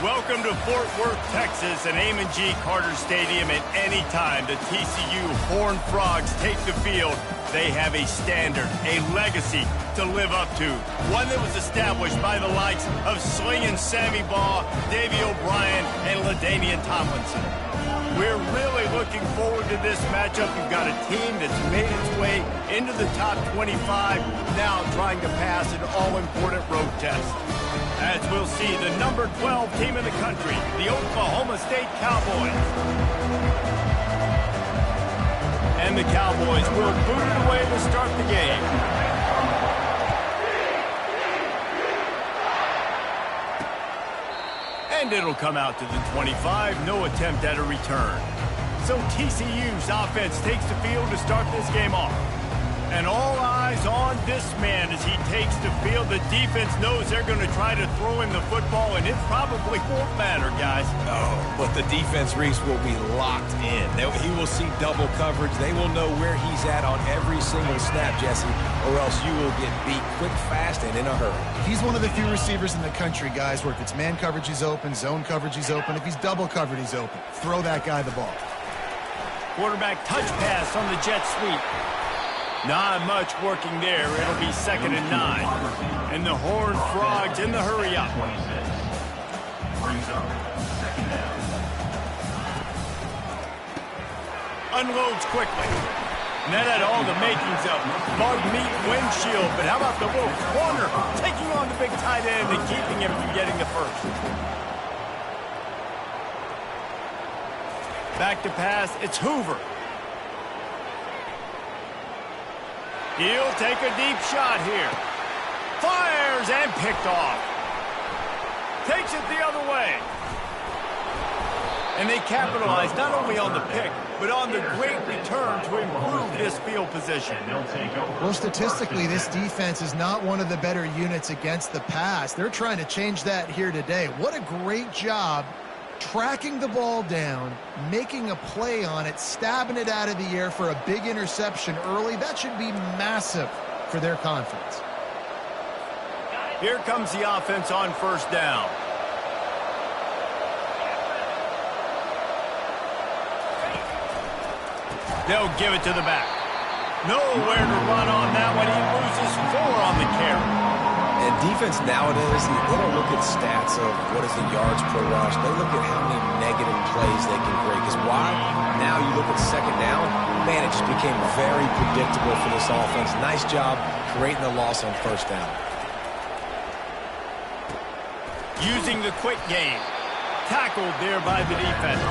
Welcome to Fort Worth, Texas, and Amon G. Carter Stadium. At any time the TCU Horned Frogs take the field, they have a standard, a legacy to live up to. One that was established by the likes of Slingin' Sammy Baugh, Davey O'Brien, and LaDainian Tomlinson. We're really looking forward to this matchup. You've got a team that's made its way into the top 25, now trying to pass an all-important road test. As we'll see, the number 12 team in the country, the Oklahoma State Cowboys. And the Cowboys will boot it away to start the game. And it'll come out to the 25, no attempt at a return. So TCU's offense takes the field to start this game off. And all eyes on this man as he takes the field. The defense knows they're going to try to throw him the football, and it probably won't matter, guys. Oh, but the defense, Reese, will be locked in. He will see double coverage. They will know where he's at on every single snap, Jesse, or else you will get beat quick, fast, and in a hurry. He's one of the few receivers in the country, guys, where if it's man coverage, he's open, zone coverage, he's open. If he's double covered, he's open. Throw that guy the ball. Quarterback touch pass on the jet sweep. Not much working there. It'll be 2nd and 9. And the Horned Frogs in the hurry up. Unloads quickly. And that had all the makings of bug meat windshield. But how about the little corner taking on the big tight end and keeping him from getting the first? Back to pass. It's Hoover. He'll take a deep shot here. Fires and picked off. Takes it the other way. And they capitalize not only on the pick, but on the great return to improve this field position. Well, statistically, this defense is not one of the better units against the pass. They're trying to change that here today. What a great job tracking the ball down, making a play on it, stabbing it out of the air for a big interception early. That should be massive for their confidence. Here comes the offense on first down. They'll give it to the back. Nowhere to run on that one. He loses 4 on the carry. And defense nowadays, they don't look at stats of what is the yards per rush. They look at how many negative plays they can create. Because why? Now you look at 2nd down, man, it just became very predictable for this offense. Nice job creating the loss on 1st down. Using the quick game. Tackled there by the defense.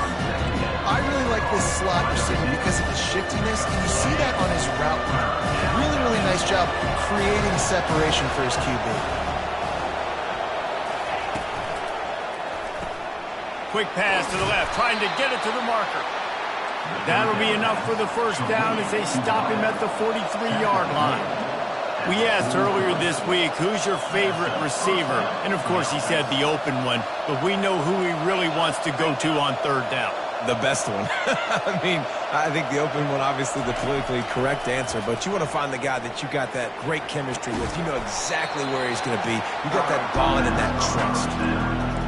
I really like this slot receiver because of the shiftiness, and you see that on his route run. Really, really nice job creating separation for his QB. Quick pass to the left, trying to get it to the marker. That'll be enough for the first down as they stop him at the 43-yard line. We asked earlier this week, who's your favorite receiver? And, of course, he said the open one, but we know who he really wants to go to on 3rd down. The best one. I mean, I think the open one, obviously the politically correct answer, but you want to find the guy that you got that great chemistry with. You know exactly where he's going to be. You got that bond and that trust.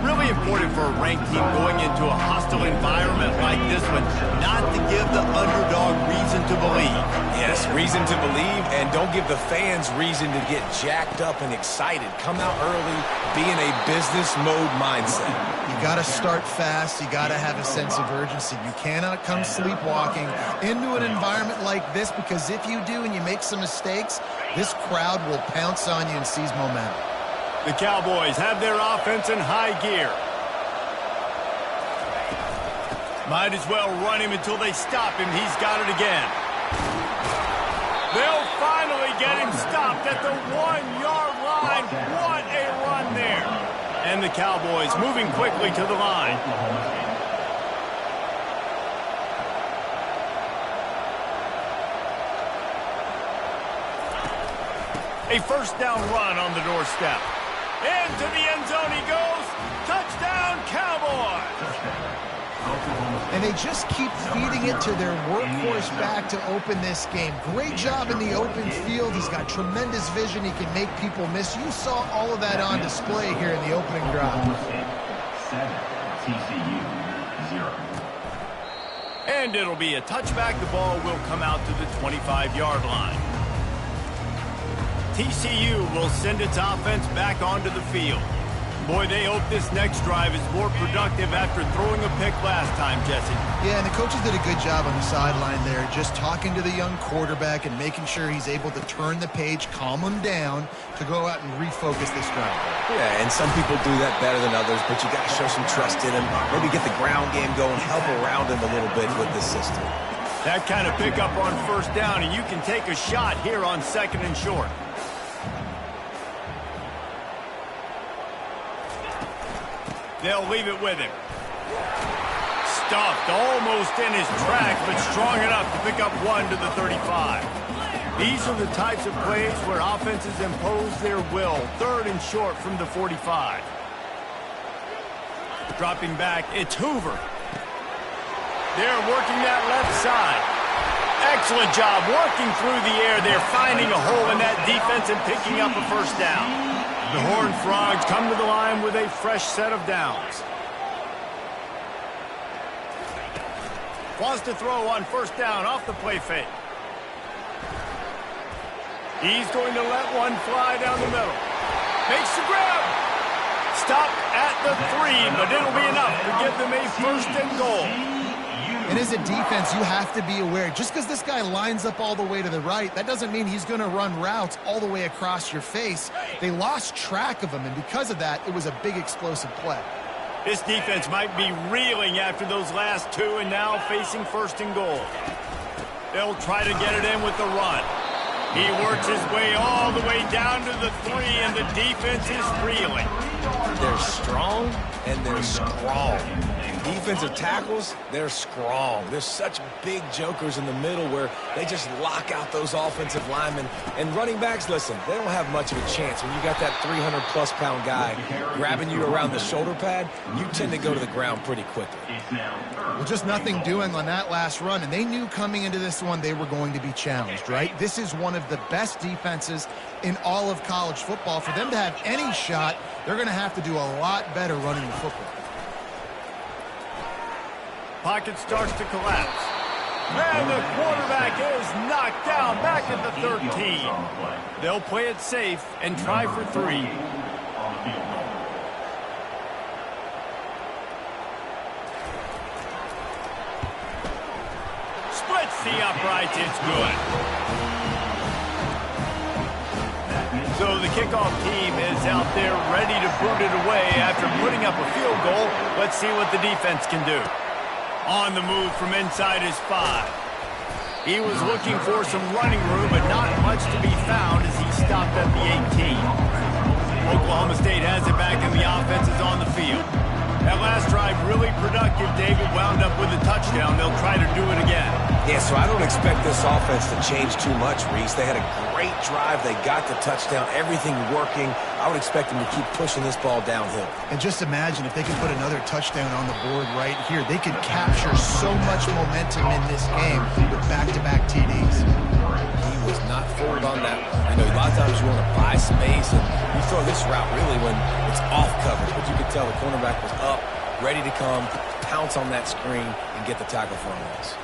Really important for a ranked team going into a hostile environment like this one, not to give the underdog reason to believe. Yes, reason to believe, and don't give the fans reason to get jacked up and excited. Come out early, be in a business mode mindset. You got to start fast. You got to have a sense of urgency. You cannot come sleepwalking into an environment like this, because if you do and you make some mistakes, this crowd will pounce on you and seize momentum. The Cowboys have their offense in high gear. Might as well run him until they stop him. He's got it again. They'll finally get him stopped at the 1-yard line. What a run there. And the Cowboys moving quickly to the line. A first down run on the doorstep. Into the end zone he goes. Touchdown, Cowboys! And they just keep feeding it to their workhorse back to open this game. Great job in the open field. He's got tremendous vision. He can make people miss. You saw all of that on display here in the opening drive. TCU 0. And it'll be a touchback. The ball will come out to the 25-yard line. TCU will send its offense back onto the field. Boy, they hope this next drive is more productive after throwing a pick last time, Jesse. Yeah, and the coaches did a good job on the sideline there, just talking to the young quarterback and making sure he's able to turn the page, calm him down to go out and refocus this drive. Yeah, and some people do that better than others, but you got to show some trust in him. Maybe get the ground game going, help around him a little bit with this system. That kind of pickup on first down, and you can take a shot here on 2nd and short. They'll leave it with him. Stuffed almost in his tracks, but strong enough to pick up 1 to the 35. These are the types of plays where offenses impose their will. 3rd and short from the 45. Dropping back, it's Hoover. They're working that left side. Excellent job working through the air. They're finding a hole in that defense and picking up a first down. The Horned Frogs come to the line with a fresh set of downs. Wants to throw on first down off the play fake. He's going to let one fly down the middle. Makes the grab. Stopped at the 3, but it'll be enough to give them a 1st and goal. And as a defense, you have to be aware, just because this guy lines up all the way to the right, that doesn't mean he's going to run routes all the way across your face. They lost track of him, and because of that, it was a big explosive play. This defense might be reeling after those last 2 and now facing 1st and goal. They'll try to get it in with the run. He works his way all the way down to the 3, and the defense is reeling. They're strong, and they're strong. Defensive tackles, they're strong. There's such big jokers in the middle where they just lock out those offensive linemen. And running backs, listen, they don't have much of a chance. When you got that 300-plus pound guy grabbing you around the shoulder pad, you tend to go to the ground pretty quickly. Well, just nothing doing on that last run, and they knew coming into this one they were going to be challenged, right? This is one of the best defenses in all of college football. For them to have any shot, they're going to have to do a lot better running the football. Pocket starts to collapse. And the quarterback is knocked down back at the 13. They'll play it safe and try for 3. Splits the uprights. It's good. So the kickoff team is out there ready to boot it away after putting up a field goal. Let's see what the defense can do. On the move from inside his 5. He was looking for some running room, but not much to be found as he stopped at the 18. Oklahoma State has it back, and the offense is on the field. That last drive really productive. David wound up with a touchdown. They'll try to do it again. Yeah, so I don't expect this offense to change too much, Reese. They had a great drive. They got the touchdown. Everything working. I would expect them to keep pushing this ball downhill. And just imagine if they could put another touchdown on the board right here. They could capture so much momentum in this game with back-to-back TDs. He was not fooled on that one. You know, a lot of times you want to buy space, and you throw this route really when it's off coverage. But you could tell the cornerback was up, ready to come, pounce on that screen, and get the tackle for a loss.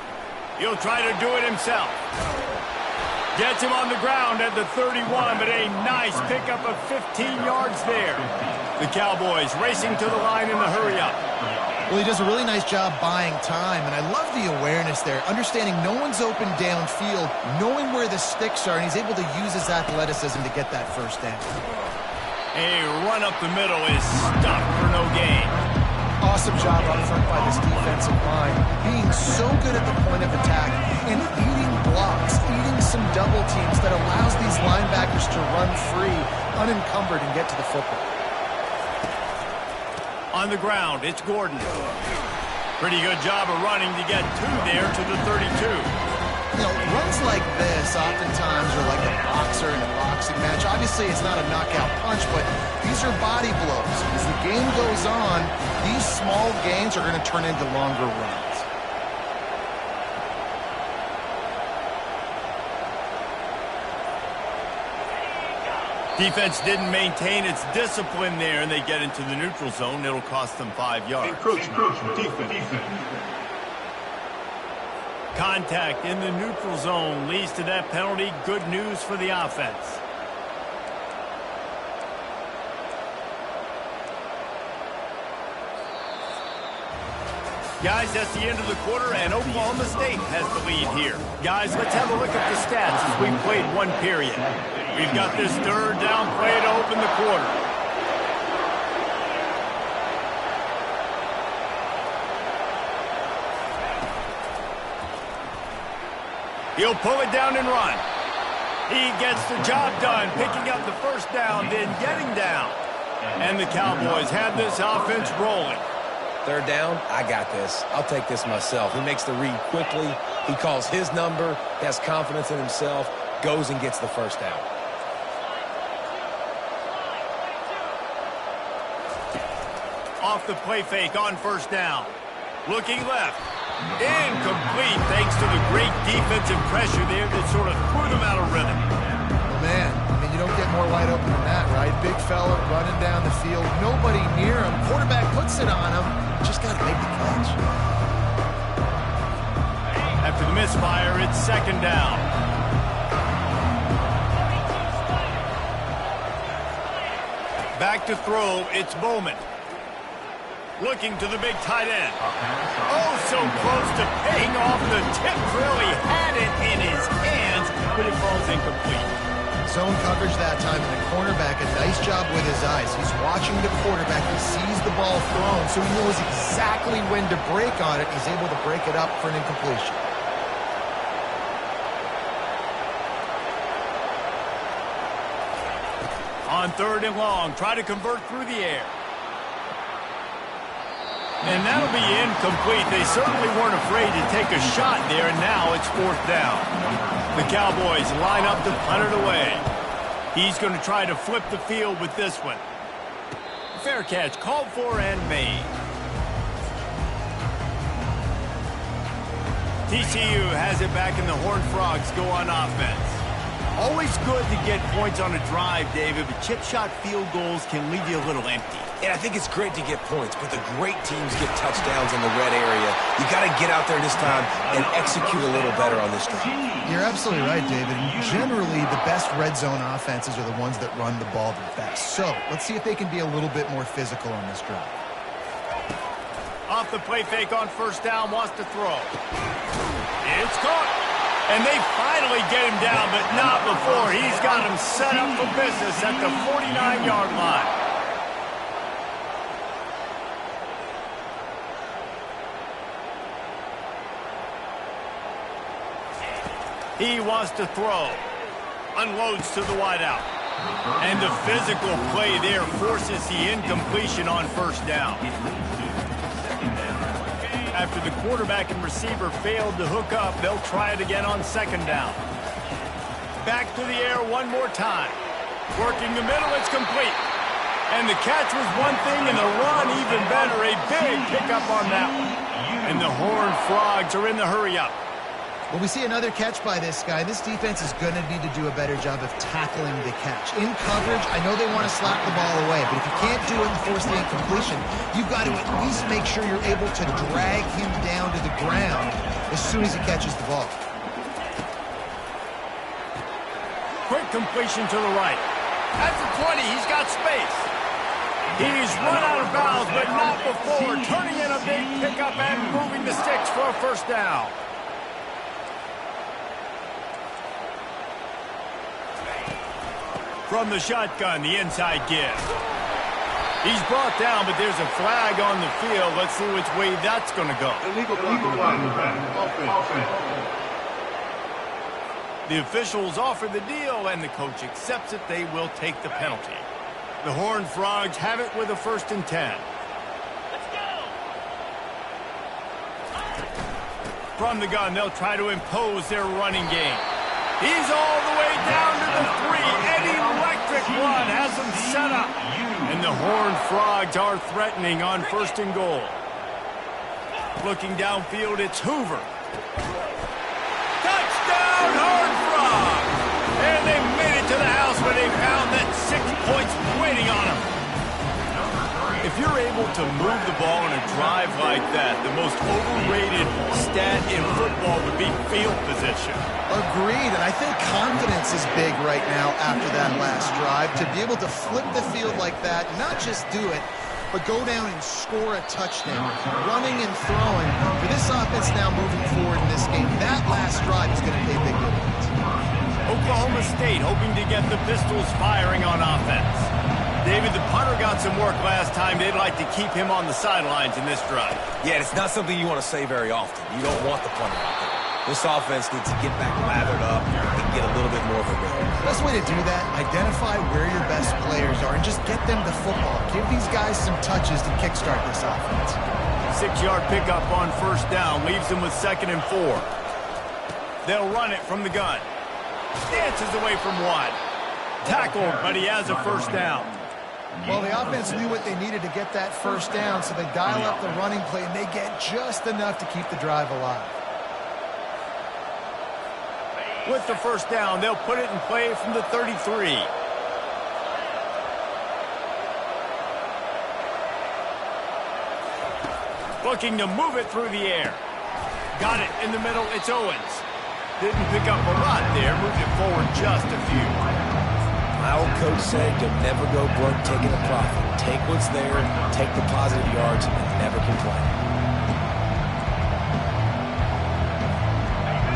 He'll try to do it himself. Gets him on the ground at the 31, but a nice pickup of 15 yards there. The Cowboys racing to the line in the hurry-up. Well, he does a really nice job buying time, and I love the awareness there, understanding no one's open downfield, knowing where the sticks are, and he's able to use his athleticism to get that first down. A run up the middle is stuffed for no gain. Awesome job up front by this defensive line, being so good at the point of attack and eating blocks, eating some double teams that allows these linebackers to run free, unencumbered, and get to the football. On the ground, it's Gordon. Pretty good job of running to get 2 there to the 32. You know, runs like this oftentimes are like a boxer in a boxing match. Obviously, it's not a knockout punch, but these are body blows. As the game goes on, these small gains are going to turn into longer runs. Defense didn't maintain its discipline there, and they get into the neutral zone. It'll cost them 5 yards. Defense. Contact in the neutral zone leads to that penalty. Good news for the offense. Guys, that's the end of the quarter, and Oklahoma State has the lead here. Guys, let's have a look at the stats as we played one period. We've got this third down play to open the quarter. He'll pull it down and run. He gets the job done, picking up the first down, then getting down. And the Cowboys have this offense rolling. Third down, I got this. I'll take this myself. He makes the read quickly. He calls his number, has confidence in himself, goes and gets the first down. Off the play fake on first down. Looking left. Incomplete thanks to the great defensive pressure there that sort of threw them out of rhythm. Oh, man, I mean, you don't get more wide open than that, right? Big fella running down the field. Nobody near him. Quarterback puts it on him. Just got to make the catch. After the misfire, it's second down. Back to throw, it's Bowman. Looking to the big tight end. Oh, so close to paying off the tip drill. He had it in his hands, but it falls incomplete. Zone coverage that time, and the cornerback, a nice job with his eyes. He's watching the quarterback. He sees the ball thrown, so he knows exactly when to break on it. He's able to break it up for an incompletion. On third and long, try to convert through the air. And that'll be incomplete. They certainly weren't afraid to take a shot there, and now it's fourth down. The Cowboys line up to punt it away. He's going to try to flip the field with this one. Fair catch called for and made. TCU has it back, and the Horned Frogs go on offense. Always good to get points on a drive, David, but chip shot field goals can leave you a little empty. And I think it's great to get points, but the great teams get touchdowns in the red area. You got to get out there this time and execute a little better on this drive. You're absolutely right, David. And generally, the best red zone offenses are the ones that run the ball the best. So let's see if they can be a little bit more physical on this drive. Off the play fake on first down, wants to throw. It's caught. And they finally get him down, but not before. He's got him set up for business at the 49-yard line. He wants to throw. Unloads to the wideout. And the physical play there forces the incompletion on first down. After the quarterback and receiver failed to hook up, they'll try it again on second down. Back to the air one more time. Working the middle, it's complete. And the catch was one thing, and the run even better. A big pickup on that one. And the Horned Frogs are in the hurry-up. Well, we see another catch by this guy. This defense is going to need to do a better job of tackling the catch. In coverage, I know they want to slap the ball away, but if you can't do it and force the incompletion, you've got to at least make sure you're able to drag him down to the ground as soon as he catches the ball. Quick completion to the right. At the 20, he's got space. He's run out of bounds, but not before. Turning in a big pickup and moving the sticks for a first down. From the shotgun, the inside give. He's brought down, but there's a flag on the field. Let's see which way that's going to go. Illegal The officials offer the deal, and the coach accepts it. They will take the penalty. The Horned Frogs have it with a 1st and 10. Let's go! From the gun, they'll try to impose their running game. He's all the way down to the 3. An electric run has him set up. And the Horned Frogs are threatening on 1st and goal. Looking downfield, it's Hoover. Touchdown, Horned Frogs! And they made it to the house, but they found that you're able to move the ball in a drive like that, the most overrated stat in football would be field position. Agreed, and I think confidence is big right now after that last drive. To be able to flip the field like that, not just do it, but go down and score a touchdown, running and throwing. For this offense now moving forward in this game, that last drive is going to pay big dividends. Oklahoma State hoping to get the Pistols firing on offense. David, the punter got some work last time. They'd like to keep him on the sidelines in this drive. Yeah, it's not something you want to say very often. You don't want the punter out there. This offense needs to get back lathered up and get a little bit more of a rhythm. Best way to do that, identify where your best players are and just get them the football. Give these guys some touches to kickstart this offense. 6-yard pickup on first down leaves them with 2nd and 4. They'll run it from the gun. Dances away from one. Tackled, but he has a first down. Well, the offense knew what they needed to get that first down, so they dial up the running play, and they get just enough to keep the drive alive. With the first down, they'll put it in play from the 33. Looking to move it through the air. Got it in the middle. It's Owens. Didn't pick up a lot there. Moved it forward just a few. My old coach said you'll never go broke taking a profit. Take what's there, take the positive yards, and never complain.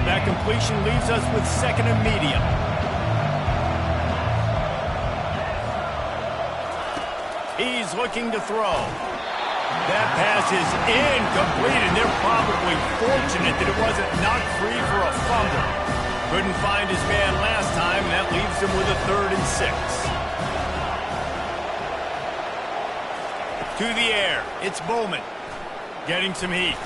That completion leaves us with 2nd and medium. He's looking to throw. That pass is incomplete, and they're probably fortunate that it wasn't knocked free for a fumble. Couldn't find his man last time, and that leaves him with a 3rd and 6. To the air, it's Bowman. Getting some heat.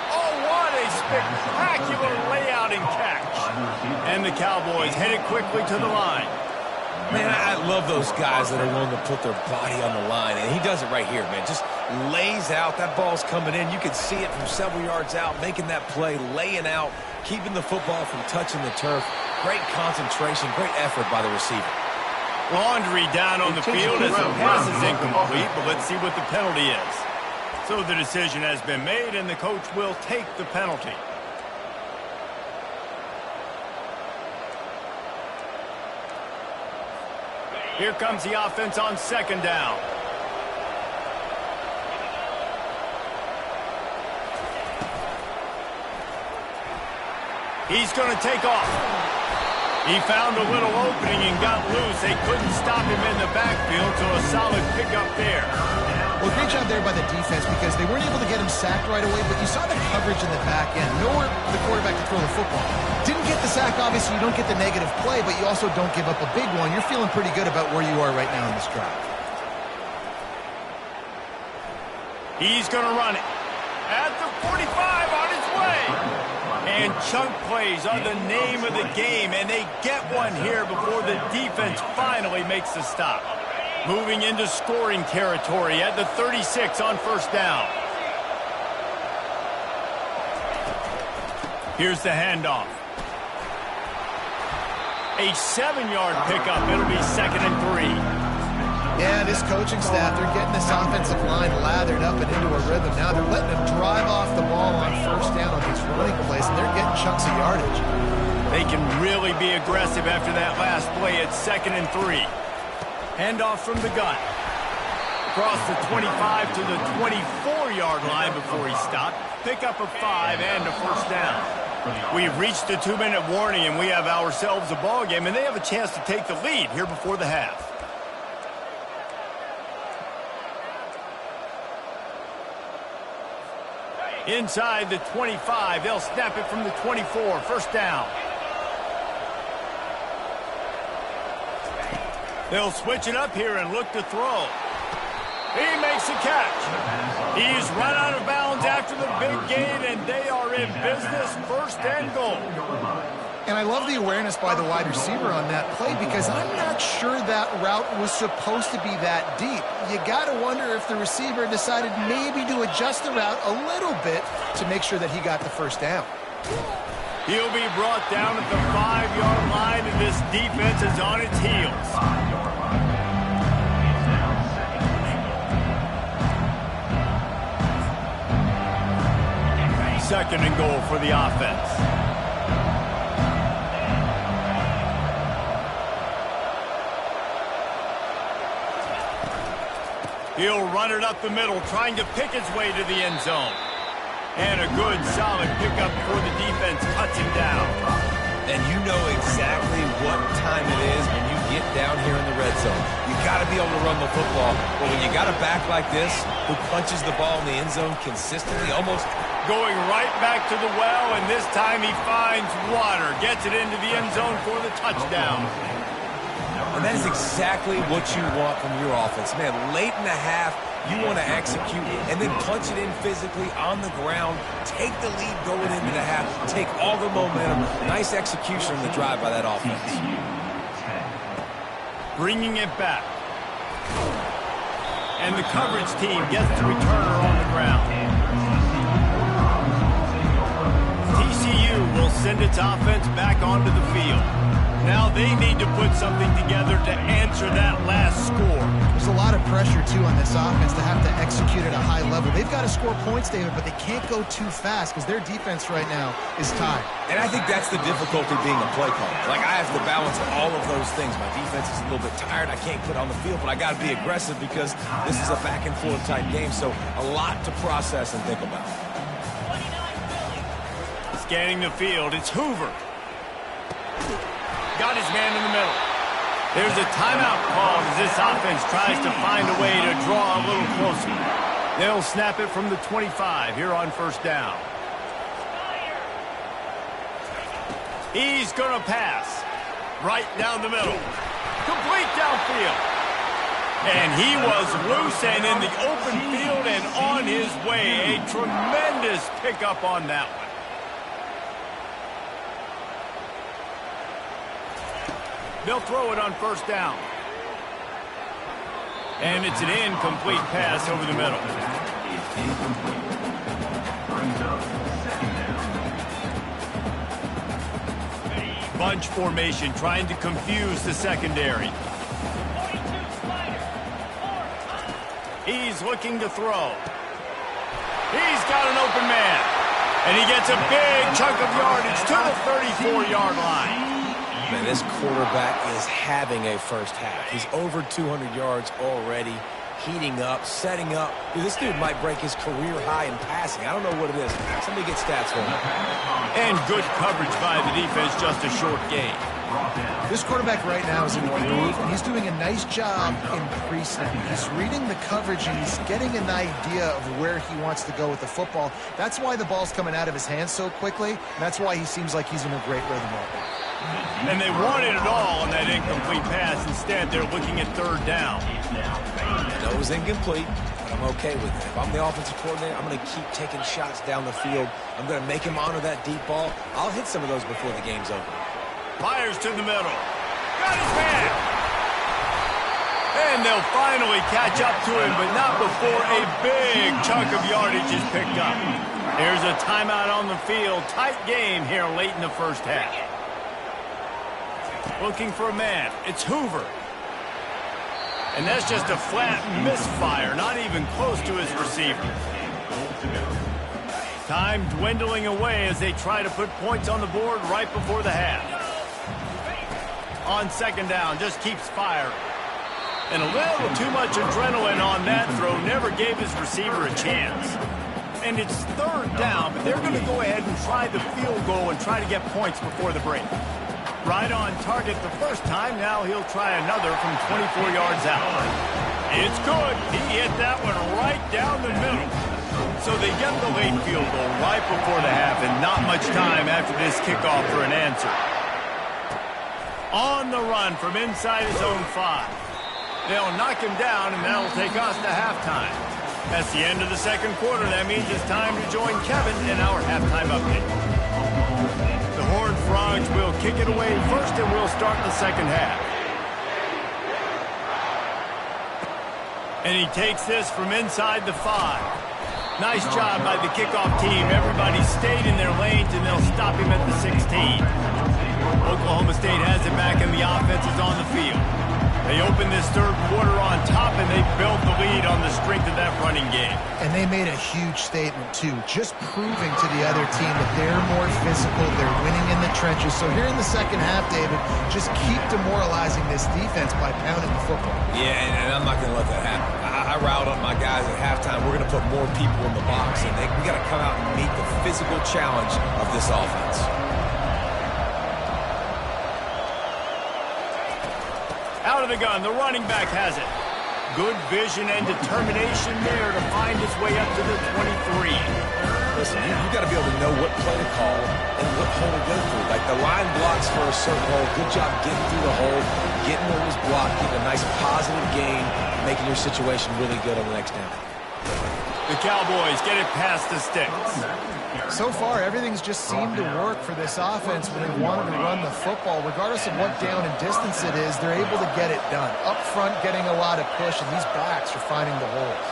Oh, what a spectacular layout and catch. And the Cowboys headed quickly to the line. Man, I love those guys that are willing to put their body on the line, and he does it right here, man. Just lays out. That ball's coming in. You can see it from several yards out, making that play, laying out, keeping the football from touching the turf. Great concentration, great effort by the receiver. Laundry down on the field as the pass is incomplete, but let's see what the penalty is. So the decision has been made, and the coach will take the penalty. Here comes the offense on 2nd down. He's going to take off. He found a little opening and got loose. They couldn't stop him in the backfield, so a solid pickup there. Well, great job there by the defense because they weren't able to get him sacked right away, but you saw the coverage in the back end. Nowhere for the quarterback to throw the football. Didn't get the sack, obviously. You don't get the negative play, but you also don't give up a big one. You're feeling pretty good about where you are right now in this drive. He's going to run it. At the 45 on his way. And chunk plays are the name of the game, and they get one here before the defense finally makes the stop. Moving into scoring territory at the 36 on first down. Here's the handoff. A 7-yard pickup. It'll be 2nd and 3. Yeah, this coaching staff, they're getting this offensive line lathered up and into a rhythm. Now they're letting them drive off the ball on first down on these running plays, and they're getting chunks of yardage. They can really be aggressive after that last play at 2nd and 3. Handoff from the gun. Across the 25 to the 24-yard line before he stopped. Pickup of 5 and a first down. We've reached the 2-minute warning, and we have ourselves a ball game, and they have a chance to take the lead here before the half. Inside the 25, they'll snap it from the 24. First down. They'll switch it up here and look to throw. He makes a catch. He's run out of bounds after the big gain, and they are in business. First and goal. And I love the awareness by the wide receiver on that play because I'm not sure that route was supposed to be that deep. You got to wonder if the receiver decided maybe to adjust the route a little bit to make sure that he got the first down. He'll be brought down at the 5-yard line, and this defense is on its heels. 2nd and goal for the offense. He'll run it up the middle, trying to pick his way to the end zone. And a good, solid pickup before the defense cuts him down. And you know exactly what time it is when you get down here in the red zone. You got to be able to run the football. But when you got a back like this, who punches the ball in the end zone consistently, almost going right back to the well, and this time he finds water. Gets it into the end zone for the touchdown. And that is exactly what you want from your offense. Man, late in the half, you want to execute and then punch it in physically on the ground. Take the lead going into the half. Take all the momentum. Nice execution on the drive by that offense. Bringing it back. And the coverage team gets the returner on the ground. TCU will send its offense back onto the field. Now they need to put something together to answer that last score. There's a lot of pressure, too, on this offense to have to execute at a high level. They've got to score points, David, but they can't go too fast because their defense right now is tired. And I think that's the difficulty being a play caller. Like, I have to balance all of those things. My defense is a little bit tired. I can't put on the field, but I got to be aggressive because this is a back-and-forth type game. So a lot to process and think about. Scanning the field, it's Hoover. Got his man in the middle. There's a timeout called as this offense tries to find a way to draw a little closer. They'll snap it from the 25 here on 1st down. He's going to pass. Right down the middle. Complete downfield. And he was loose and in the open field and on his way. A tremendous pickup on that one. They'll throw it on 1st down. And it's an incomplete pass over the middle. Bunch formation trying to confuse the secondary. He's looking to throw. He's got an open man. And he gets a big chunk of yardage to the 34-yard line. Man, this quarterback is having a first half. He's over 200 yards already, heating up, setting up. Dude, this dude might break his career high in passing. I don't know what it is. Somebody get stats for him. And good coverage by the defense, just a short gain. This quarterback right now is in the groove, and he's doing a nice job in pre-snap. He's reading the coverage, and he's getting an idea of where he wants to go with the football. That's why the ball's coming out of his hands so quickly, and that's why he seems like he's in a great rhythm right now. And they wanted it all on that incomplete pass. Instead, they're looking at 3rd down. I know it was incomplete, but I'm okay with it. If I'm the offensive coordinator, I'm going to keep taking shots down the field. I'm going to make him honor that deep ball. I'll hit some of those before the game's over. Fires to the middle. Got his man. And they'll finally catch up to him, but not before a big chunk of yardage is picked up. Here's a timeout on the field. Tight game here late in the 1st half. Looking for a man. It's Hoover. And that's just a flat misfire, not even close to his receiver. Time dwindling away as they try to put points on the board right before the half. On 2nd down, just keeps firing. And a little too much adrenaline on that throw, never gave his receiver a chance. And it's 3rd down, but they're going to go ahead and try the field goal and try to get points before the break. Right on target the first time. Now he'll try another from 24 yards out. It's good. He hit that one right down the middle. So they get the late field goal right before the half and not much time after this kickoff for an answer. On the run from inside his own 5. They'll knock him down, and that'll take us to halftime. That's the end of the 2nd quarter. That means it's time to join Kevin in our halftime update. The Horned Frogs will kick it away first, and we'll start the 2nd half. And he takes this from inside the 5. Nice job by the kickoff team. Everybody stayed in their lanes, and they'll stop him at the 16. Oklahoma State has it back, and the offense is on the field. They opened this third quarter on top, and they built the lead on the strength of that running game. And they made a huge statement, too, just proving to the other team that they're more physical, they're winning in the trenches. So here in the second half, David, just keep demoralizing this defense by pounding the football. Yeah, and I'm not going to let that happen. I riled up my guys at halftime. We're going to put more people in the box, and we got to come out and meet the physical challenge of this offense. Out of the gun, the running back has it. Good vision and determination there to find his way up to the 23. Listen, you got to be able to know what play to call and what hole to go through. Like the line blocks for a certain hole. Good job getting through the hole, getting what was blocked, getting a nice positive gain, making your situation really good on the next down. The Cowboys get it past the sticks. So far, everything's just seemed to work for this offense when they wanted to run the football. Regardless of what down and distance it is, they're able to get it done. Up front, getting a lot of push, and these backs are finding the holes.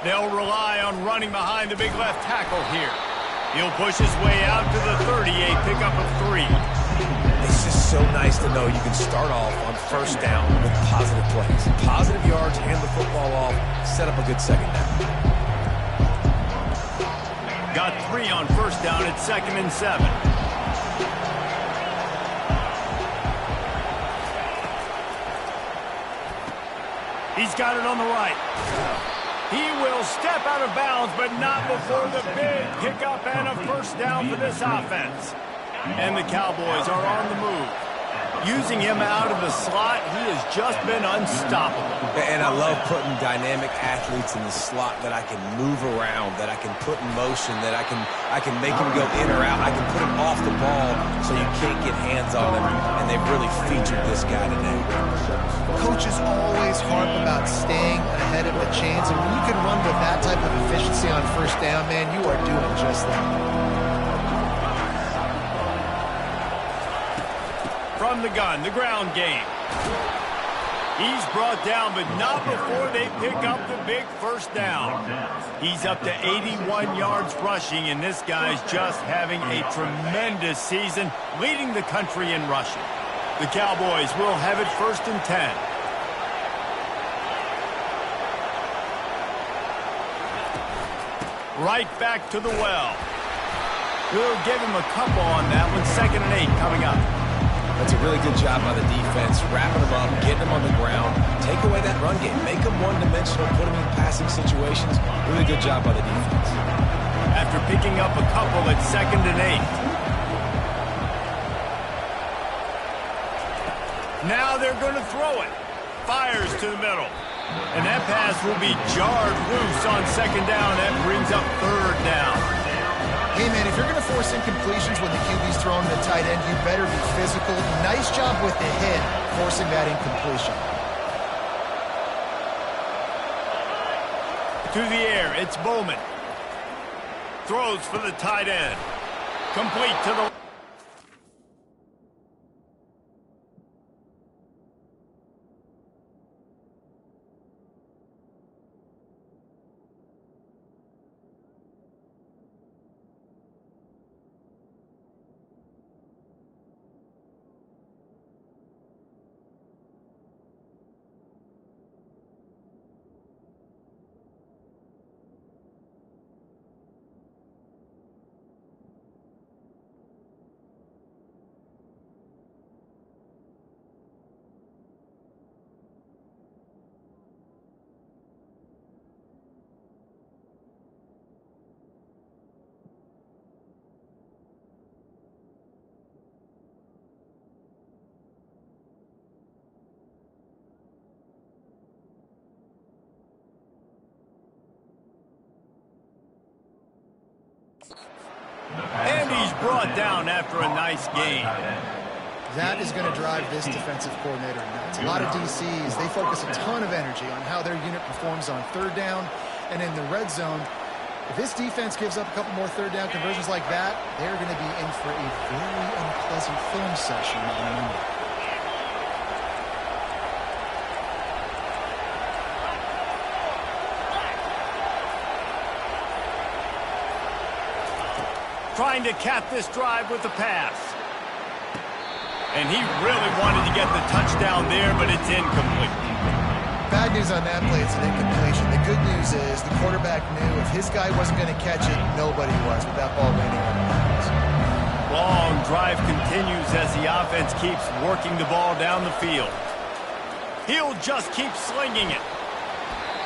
They'll rely on running behind the big left tackle here. He'll push his way out to the 38, pick up a 3. It's just so nice to know you can start off on first down with positive plays. Positive yards, hand the football off, set up a good second down. Got 3 on first down at 2nd and 7. He's got it on the right. He will step out of bounds, but not before the big pickup and a first down for this offense. And the Cowboys are on the move. Using him out of the slot, he has just been unstoppable. And I love putting dynamic athletes in the slot that I can move around, that I can put in motion, that I can make him go in or out. I can put him off the ball so you can't get hands on him, and they've really featured this guy today. Coaches always harp about staying ahead of the chains, and when you can run with that type of efficiency on first down, man, you are doing just that. From the gun, the ground game. He's brought down, but not before they pick up the big first down. He's up to 81 yards rushing, and this guy's just having a tremendous season, leading the country in rushing. The Cowboys will have it 1st and 10. Right back to the well. We'll give him a couple on that one. 2nd and 8 coming up. That's a really good job by the defense, wrapping them up, getting them on the ground, take away that run game, make them one-dimensional, put them in passing situations. Really good job by the defense. After picking up a couple at 2nd and 8. Now they're going to throw it. Fires to the middle. And that pass will be jarred loose on 2nd down. That brings up 3rd down. Hey, man, if you're going to force incompletions when the QB's throwing the tight end, you better be physical. Nice job with the hit, forcing that incompletion. To the air, it's Bowman. Throws for the tight end. Complete to the... And he's brought down after a nice gain. That is going to drive this defensive coordinator nuts. A lot of DCs, they focus a ton of energy on how their unit performs on 3rd down and in the red zone. If this defense gives up a couple more 3rd down conversions like that, they're going to be in for a very unpleasant film session on Monday. Trying to cap this drive with the pass. And he really wanted to get the touchdown there, but it's incomplete. Bad news on that play, it's an incompletion. The good news is the quarterback knew if his guy wasn't going to catch it, nobody was with that ball landing on the bounds. Long drive continues as the offense keeps working the ball down the field. He'll just keep slinging it.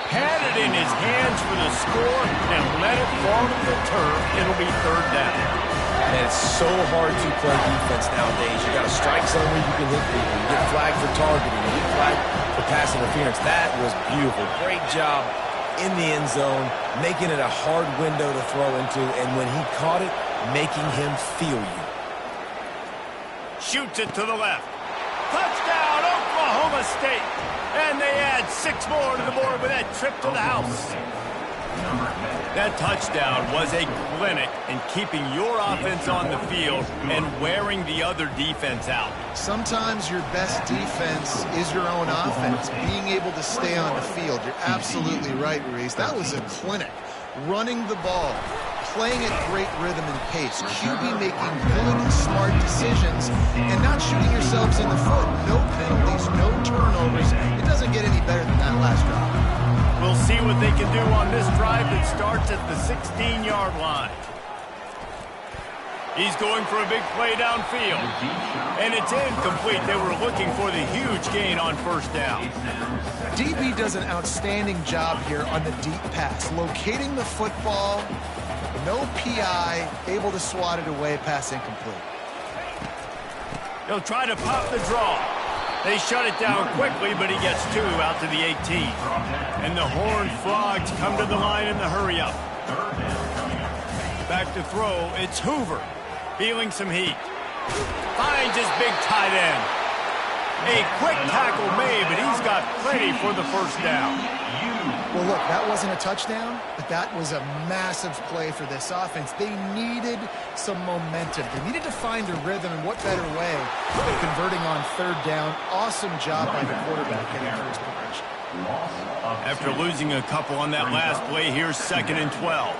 Had it in his hands for the score and let it fall to the turf. It'll be third down. And it's so hard to play defense nowadays. You got a strike zone where you can hit people. You get flagged for targeting. You get flagged for pass interference. That was beautiful. Great job in the end zone, making it a hard window to throw into. And when he caught it, making him feel you. Shoots it to the left. Touchdown, Oklahoma State. And they add 6 more to the board with that trip to the house. That touchdown was a clinic in keeping your offense on the field and wearing the other defense out. Sometimes your best defense is your own offense, being able to stay on the field. You're absolutely right, Ruiz. That was a clinic. Running the ball, playing at great rhythm and pace, QB making good, smart decisions, and not shooting yourselves in the foot. No penalties, no turnovers. It doesn't get any better than that last drive. We'll see what they can do on this drive that starts at the 16-yard line. He's going for a big play downfield. And it's incomplete. They were looking for the huge gain on first down. DB does an outstanding job here on the deep pass, locating the football, no PI, able to swat it away, pass incomplete. He'll try to pop the draw. They shut it down quickly, but he gets 2 out to the 18. And the Horned Frogs come to the line in the hurry-up. Back to throw, it's Hoover, feeling some heat. Finds his big tight end. A quick tackle made, but he's got plenty for the first down. Well, look, that wasn't a touchdown, but that was a massive play for this offense. They needed some momentum. They needed to find a rhythm, and what better way than converting on third down. Awesome job by the quarterback getting first progression. After losing a couple on that last play, here's 2nd and 12.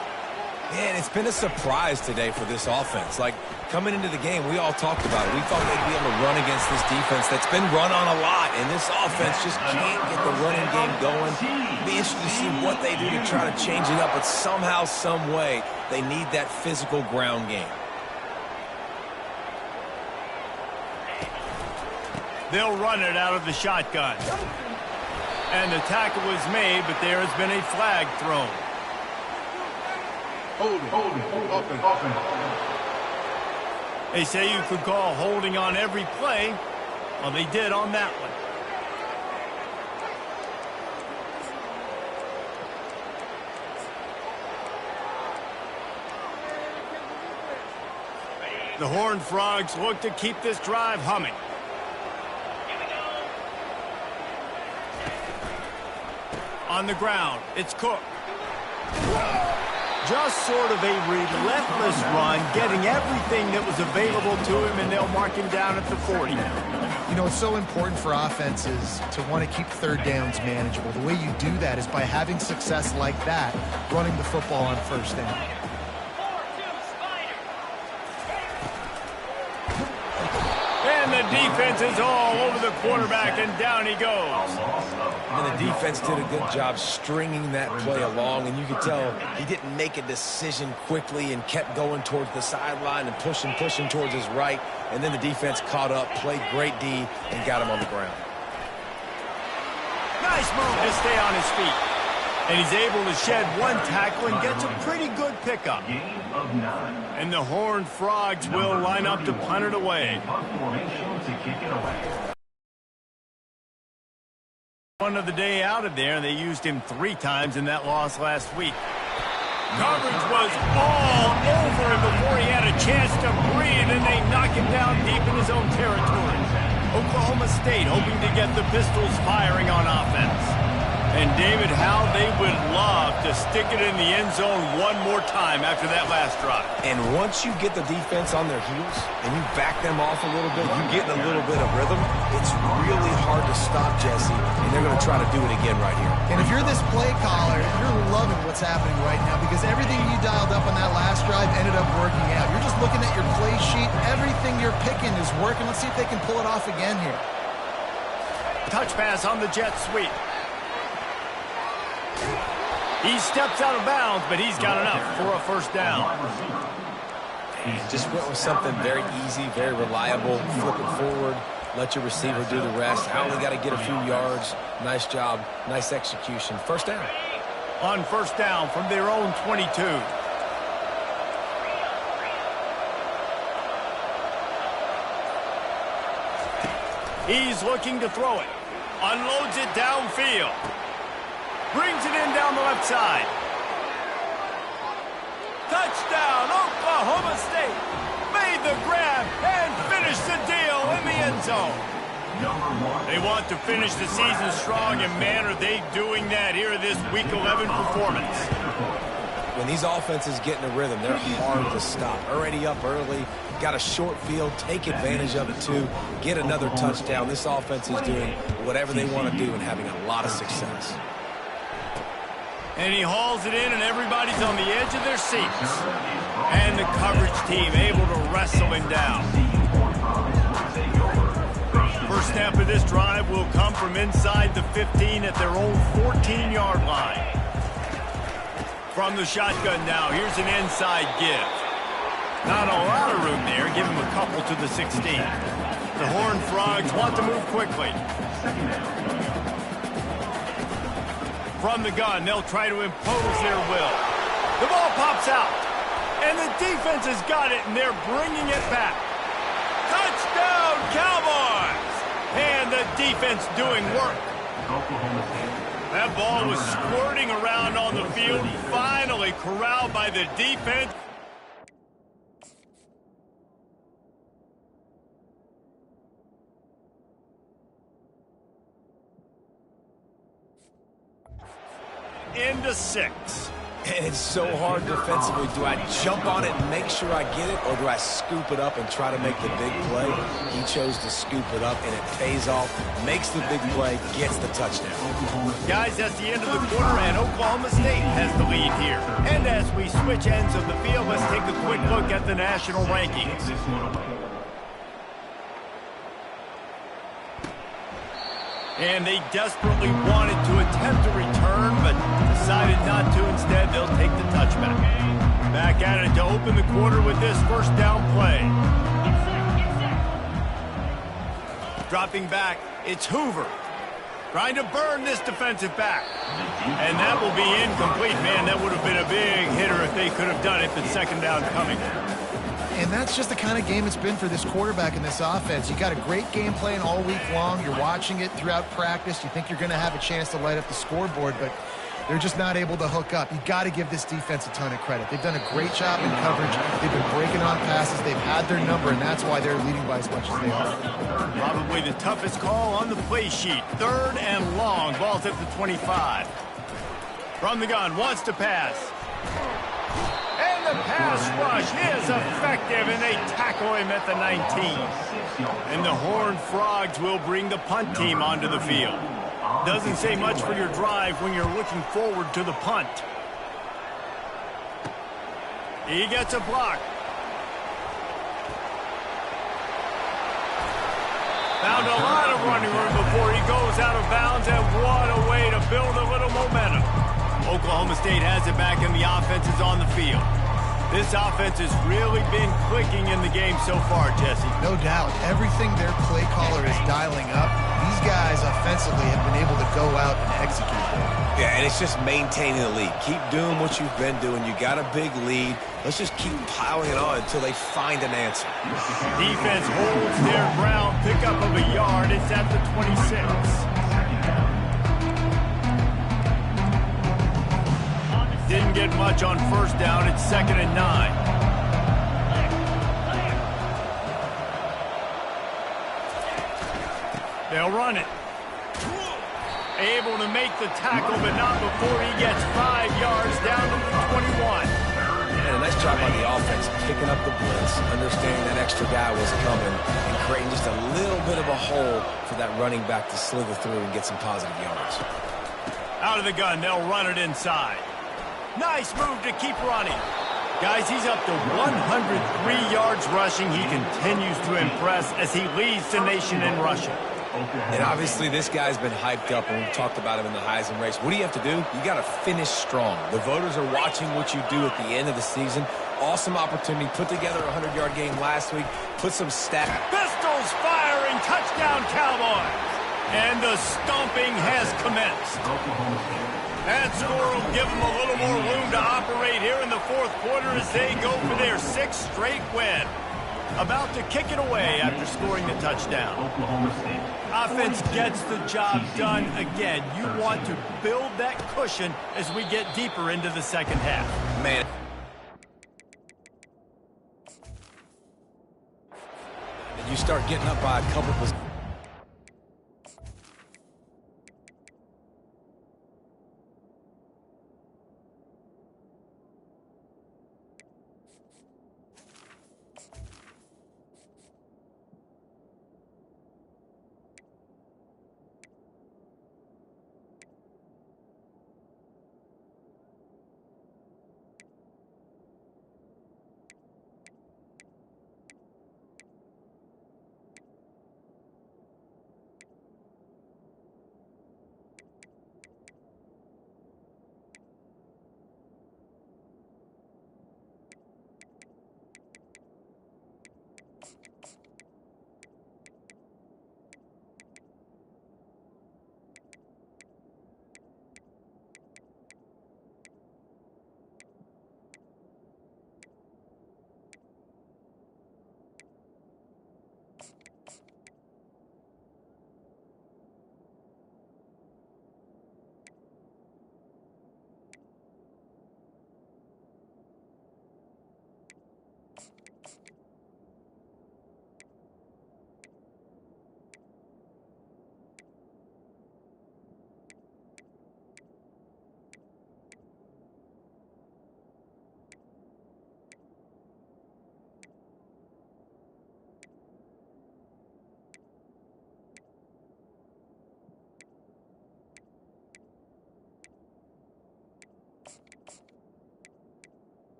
Man, it's been a surprise today for this offense. Like, coming into the game, we all talked about it. We thought they'd be able to run against this defense that's been run on a lot, and this offense just can't get the running game going. Be interested to see what they do to try to change it up, but somehow, some way, they need that physical ground game. They'll run it out of the shotgun. And the tackle was made, but there has been a flag thrown. Holding. They say you could call holding on every play. Well, they did on that one. The Horned Frogs look to keep this drive humming. On the ground, it's Cook. Just sort of a relentless run, getting everything that was available to him, and they'll mark him down at the 40. You know, it's so important for offenses to want to keep third downs manageable. The way you do that is by having success like that, running the football on first down. And the defense is all over the quarterback, and down he goes. And the defense did a good job stringing that play along, and you could tell he didn't make a decision quickly and kept going towards the sideline and pushing towards his right, and then the defense caught up, played great D, and got him on the ground. Nice move to stay on his feet. And he's able to shed one tackle and gets a pretty good pickup. And the Horned Frogs will line up to punt it away. One of the day out of there, and they used him 3 times in that loss last week. Coverage was all over him before he had a chance to breathe, and they knock him down deep in his own territory. Oklahoma State hoping to get the Pistols firing on offense. And, David, how they would love to stick it in the end zone one more time after that last drive. And once you get the defense on their heels and you back them off a little bit, you get in a little bit of rhythm, it's really hard to stop, Jesse, and they're going to try to do it again right here. And if you're this play caller, you're loving what's happening right now because everything you dialed up on that last drive ended up working out. You're just looking at your play sheet. Everything you're picking is working. Let's see if they can pull it off again here. Touch pass on the jet sweep. He steps out of bounds, but he's got enough for a first down. Just went with something very easy, very reliable. Flip it forward. Let your receiver do the rest. I only got to get a few yards. Nice job. Nice execution. First down. On first down from their own 22. He's looking to throw it. Unloads it downfield. Brings it in down the left side. Touchdown, Oklahoma State. Made the grab and finished the deal in the end zone. They want to finish the season strong, and man, are they doing that here in this Week 11 performance. When these offenses get in a rhythm, they're hard to stop. Already up early, got a short field, take advantage of it too, get another touchdown. This offense is doing whatever they want to do and having a lot of success. And he hauls it in, and everybody's on the edge of their seats. And the coverage team able to wrestle him down. First snap of this drive will come from inside the 15 at their own 14-yard line. From the shotgun now, here's an inside give. Not a lot of room there. Give him a couple to the 16. The Horned Frogs want to move quickly. From the gun, they'll try to impose their will. The ball pops out, and the defense has got it, and they're bringing it back. Touchdown, Cowboys! And the defense doing work. That ball was squirting around on the field, finally corralled by the defense. Into 6. And it's so hard defensively. Do I jump on it and make sure I get it, or do I scoop it up and try to make the big play? He chose to scoop it up, and it pays off, makes the big play, gets the touchdown. Guys, that's the end of the quarter, and Oklahoma State has the lead here. And as we switch ends of the field, let's take a quick look at the national rankings. And they desperately wanted to attempt a return, but decided not to. Instead, they'll take the touchback. Back at it to open the quarter with this first down play. Dropping back, it's Hoover. Trying to burn this defensive back. And that will be incomplete. Man, that would have been a big hitter if they could have done it, but second down coming. And that's just the kind of game it's been for this quarterback in this offense. You got a great game plan all week long. You're watching it throughout practice. You think you're going to have a chance to light up the scoreboard, but they're just not able to hook up. You got to give this defense a ton of credit. They've done a great job in coverage. They've been breaking on passes. They've had their number, and that's why they're leading by as much as they are. Probably the toughest call on the play sheet. Third and long. Ball's at the 25. From the gun, wants to pass. And the pass rush is effective, and they tackle him at the 19. And the Horned Frogs will bring the punt team onto the field. Doesn't say much for your drive when you're looking forward to the punt. He gets a block. Found a lot of running room before he goes out of bounds, and what a way to build a little momentum. Oklahoma State has it back, and the offense is on the field. This offense has really been clicking in the game so far, Jesse. No doubt. Everything their play caller is dialing up, these guys offensively have been able to go out and execute them. Yeah, and it's just maintaining the lead. Keep doing what you've been doing. You got a big lead. Let's just keep piling it on until they find an answer. Defense holds their ground. Pickup of a yard. It's at the 26. Didn't get much on first down. It's 2nd and 9. They'll run it. Able to make the tackle, but not before he gets 5 yards down to the 21. And a nice job on the offense, picking up the blitz, understanding that extra guy was coming, and creating just a little bit of a hole for that running back to slither through and get some positive yards. Out of the gun, they'll run it inside. Nice move to keep running. Guys, he's up to 103 yards rushing. He continues to impress as he leads the nation in rushing. And obviously this guy's been hyped up, and we've talked about him in the Heisman race. What do you have to do? You got to finish strong. The voters are watching what you do at the end of the season. Awesome opportunity. Put together a 100-yard game last week. Put some stats. Pistols firing. Touchdown, Cowboys. And the stomping has commenced. That score will give them a little more room to operate here in the fourth quarter as they go for their 6th straight win. About to kick it away after scoring the touchdown. Offense gets the job done again. You want to build that cushion as we get deeper into the second half. Man. And you start getting up by a couple of...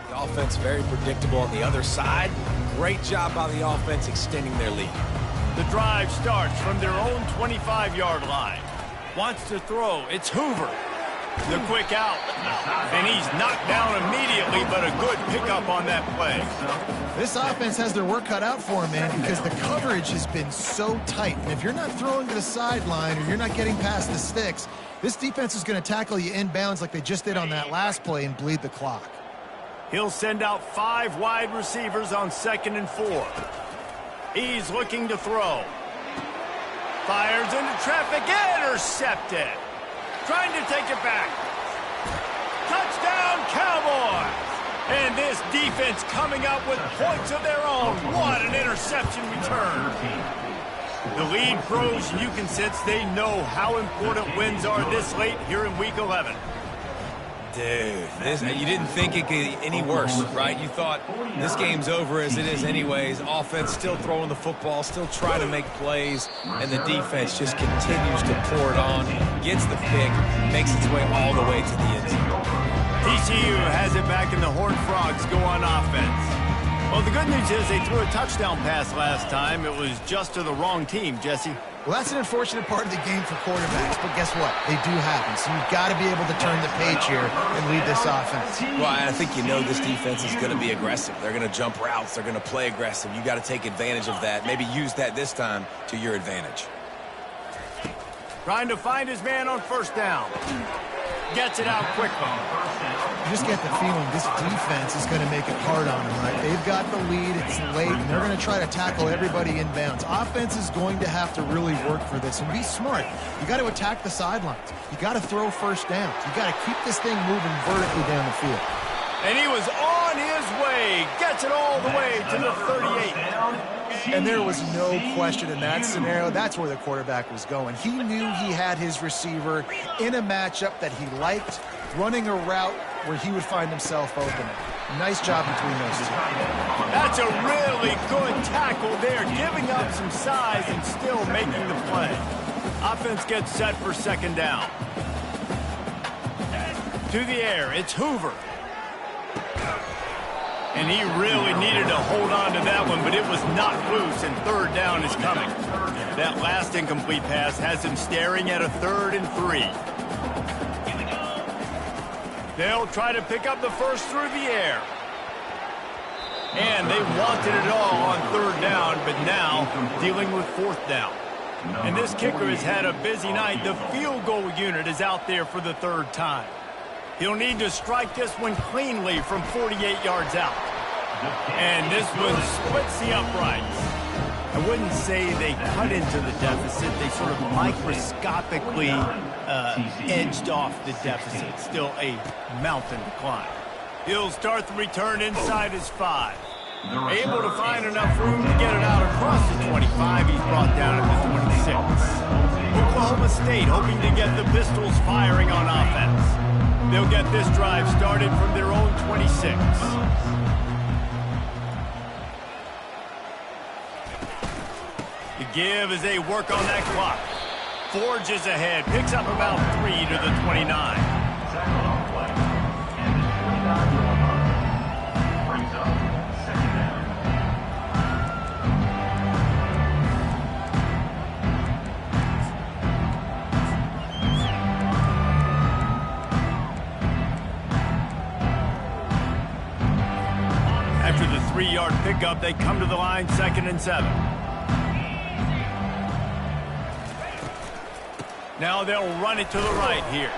The offense very predictable on the other side. Great job by the offense extending their lead. The drive starts from their own 25-yard line. Wants to throw. It's Hoover. The quick out. And he's knocked down immediately, but a good pickup on that play. This offense has their work cut out for them, man, because the coverage has been so tight. And if you're not throwing to the sideline or you're not getting past the sticks, this defense is going to tackle you inbounds like they just did on that last play and bleed the clock. He'll send out 5 wide receivers on 2nd and 4. He's looking to throw. Fires into traffic, intercepted. Trying to take it back. Touchdown, Cowboys! And this defense coming up with points of their own. What an interception return. The lead pros, you can sense they know how important wins are this late here in Week 11. Dude, you didn't think it could get any worse, right? You thought this game's over as it is anyways. Offense still throwing the football, still trying to make plays, and the defense just continues to pour it on, gets the pick, makes its way all the way to the end zone. TCU has it back, and the Horned Frogs go on offense. Well, the good news is they threw a touchdown pass last time. It was just to the wrong team, Jesse. Well, that's an unfortunate part of the game for quarterbacks, but guess what? They do happen, so you've got to be able to turn the page here and lead this offense. Well, I think you know this defense is going to be aggressive. They're going to jump routes. They're going to play aggressive. You got to take advantage of that. Maybe use that this time to your advantage. Trying to find his man on 1st down. Gets it out quickly. You just get the feeling this defense is going to make it hard on them, right? They've got the lead, it's late, and they're going to try to tackle everybody inbounds. Offense is going to have to really work for this and be smart. You got to attack the sidelines. You got to throw 1st downs. You got to keep this thing moving vertically down the field. And he was on his way. Gets it all the way to the 38. And there was no question in that scenario. That's where the quarterback was going. He knew he had his receiver in a matchup that he liked, running a route where he would find himself open. Nice job between those two. That's a really good tackle there, giving up some size and still making the play. Offense gets set for second down. To the air, it's Hoover. And he really needed to hold on to that one, but it was not loose, and third down is coming. That last incomplete pass has him staring at a 3rd and 3. They'll try to pick up the first through the air. And they wanted it all on 3rd down, but now dealing with 4th down. And this kicker has had a busy night. The field goal unit is out there for the 3rd time. He'll need to strike this one cleanly from 48 yards out. And this one splits the uprights. I wouldn't say they cut into the deficit. They sort of microscopically edged off the deficit. Still a mountain to climb. He'll start the return inside his 5. Able to find enough room to get it out across the 25. He's brought down at the 26. Oklahoma State hoping to get the Pistols firing on offense. They'll get this drive started from their own 26. The give as they work on that clock. Forges ahead, picks up about 3 to the 29. After the 3-yard pickup, they come to the line 2nd and 7. Now they'll run it to the right here.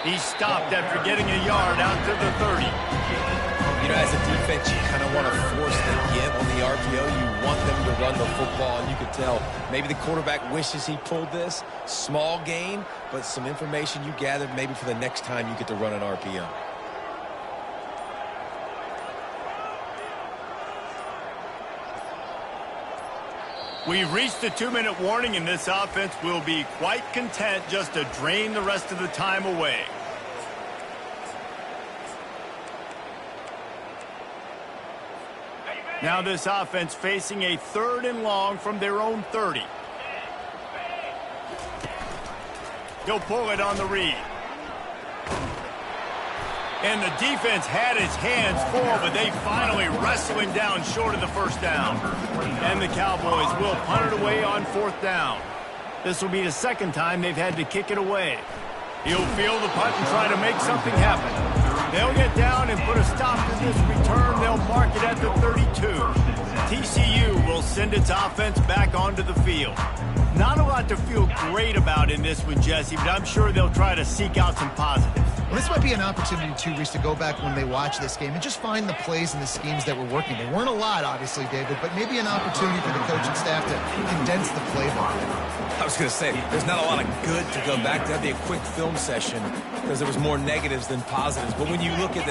He stopped after getting a yard out to the 30. You know, as a defense, you kind of want to force the give on the RPO. You want them to run the football, and you could tell maybe the quarterback wishes he pulled this. Small gain, but some information you gathered maybe for the next time you get to run an RPO. We've reached the 2-minute warning, and this offense will be quite content just to drain the rest of the time away. Now this offense facing a 3rd and long from their own 30. He'll pull it on the read. And the defense had his hands full, but they finally wrestle him down short of the 1st down. And the Cowboys will punt it away on 4th down. This will be the 2nd time they've had to kick it away. He'll field the punt and try to make something happen. They'll get down and put a stop to this return. They'll mark it at the 32. TCU will send its offense back onto the field. Not a lot to feel great about in this one, Jesse, but I'm sure they'll try to seek out some positives. Well, this might be an opportunity, too, Reese, to go back when they watch this game and just find the plays and the schemes that were working. They weren't a lot, obviously, David, but maybe an opportunity for the coaching staff to condense the playbook. I was going to say, there's not a lot of good to go back to. That'd be a quick film session because there was more negatives than positives. But when you look at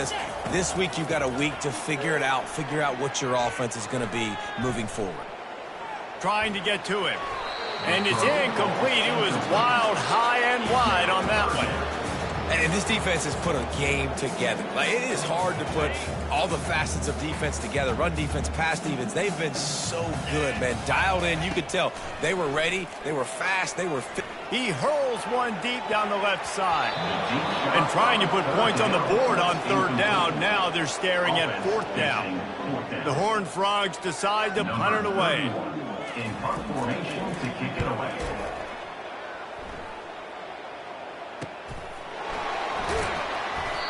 this week you've got a week to figure it out, figure out what your offense is going to be moving forward. Trying to get to him. And it's incomplete. It was wild, high and wide on that one. And this defense has put a game together. Like, it is hard to put all the facets of defense together. Run defense, pass defense. They've been so good, man. Dialed in. You could tell they were ready. They were fast. They were fit. He hurls one deep down the left side. And trying to put points on the board on 3rd down. Now they're staring at 4th down. The Horned Frogs decide to punt it away. In punt formation to kick it away.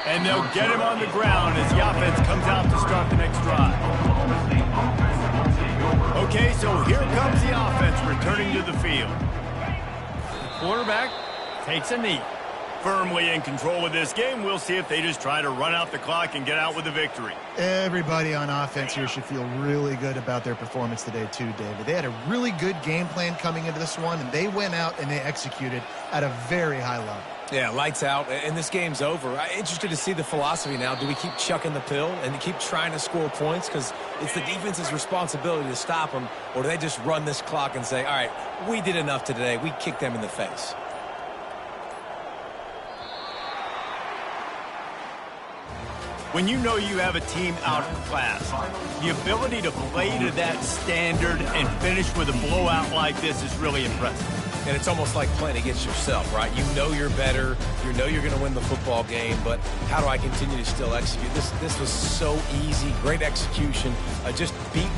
And they'll get him on the ground as the offense comes out to start the next drive. Okay, so here comes the offense returning to the field. The quarterback takes a knee. Firmly in control of this game. We'll see if they just try to run out the clock and get out with a victory. Everybody on offense here should feel really good about their performance today too, David. They had a really good game plan coming into this one, and they went out and they executed at a very high level. Yeah, lights out, and this game's over. I'm interested to see the philosophy now. Do we keep chucking the pill and keep trying to score points? Because it's the defense's responsibility to stop them, or do they just run this clock and say, all right, we did enough today. We kicked them in the face. When you know you have a team outclassed, the ability to play to that standard and finish with a blowout like this is really impressive. And it's almost like playing against yourself, right? You know you're better. You know you're going to win the football game, but how do I continue to still execute? This was so easy. Great execution. Just beat